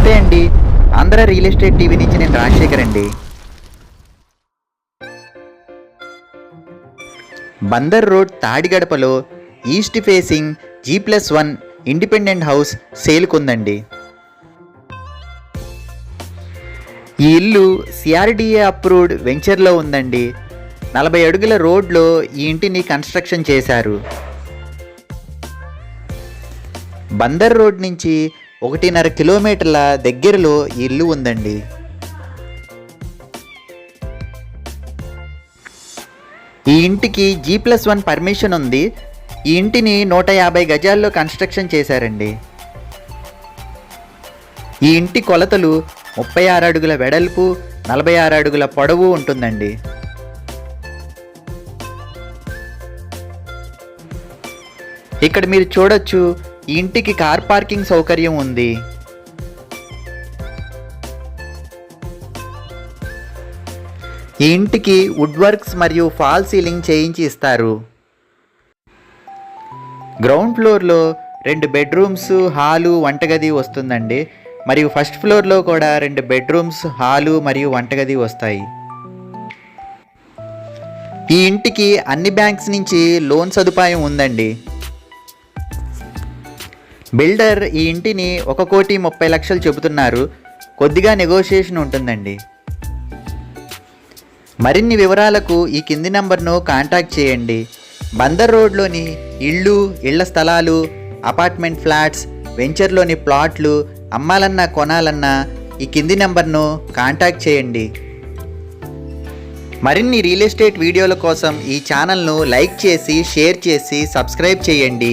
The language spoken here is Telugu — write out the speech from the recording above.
నమస్తే అండి. ఆంధ్ర రియల్ ఎస్టేట్ టీవీ నుంచి నేను రాజశేఖర్ అండి. బందర్ రోడ్ తాడిగడపలో east facing G+1 independent house సేల్కుందండి. ఈ ఇల్లు CRDA అప్రూవ్డ్ వెంచర్లో ఉందండి. 40 అడుగుల రోడ్లో ఈ ఇంటిని కన్స్ట్రక్షన్ చేశారు. బందర్ రోడ్ నుంచి 1.5 కిలోమీటర్ల దగ్గరలో ఈ ఇల్లు ఉందండి. ఈ ఇంటికి G+1 పర్మిషన్ ఉంది. ఈ ఇంటిని 150 గజాల్లో కన్స్ట్రక్షన్ చేశారండి. ఈ ఇంటి కొలతలు 36 అడుగుల వెడల్పు, 46 అడుగుల పొడవు ఉంటుందండి. ఇక్కడ మీరు చూడొచ్చు, ఈ ఇంటికి కార్ పార్కింగ్ సౌకర్యం ఉంది. ఈ ఇంటికి వుడ్ వర్క్స్ మరియు ఫాల్ సీలింగ్ చేయించి ఇస్తారు. గ్రౌండ్ ఫ్లోర్లో 2 బెడ్రూమ్స్, హాలు, వంటగది వస్తుందండి. మరియు ఫస్ట్ ఫ్లోర్లో కూడా 2 బెడ్రూమ్స్, హాలు మరియు వంటగది వస్తాయి. ఈ ఇంటికి అన్ని బ్యాంక్స్ నుంచి లోన్ సదుపాయం ఉందండి. బిల్డర్ ఈ ఇంటిని 1,30,00,000 చెబుతున్నారు. కొద్దిగా నెగోషియేషన్ ఉంటుందండి. మరిన్ని వివరాలకు ఈ కింది నంబర్ను కాంటాక్ట్ చేయండి. బందర్ రోడ్లోని ఇళ్ళు, ఇళ్ల స్థలాలు, అపార్ట్మెంట్ ఫ్లాట్స్, వెంచర్లోని ప్లాట్లు అమ్మాలన్నా కొనాలన్నా ఈ కింది నంబర్ను కాంటాక్ట్ చేయండి. మరిన్ని రియల్ ఎస్టేట్ వీడియోల కోసం ఈ ఛానల్ను లైక్ చేసి, షేర్ చేసి, సబ్స్క్రైబ్ చేయండి.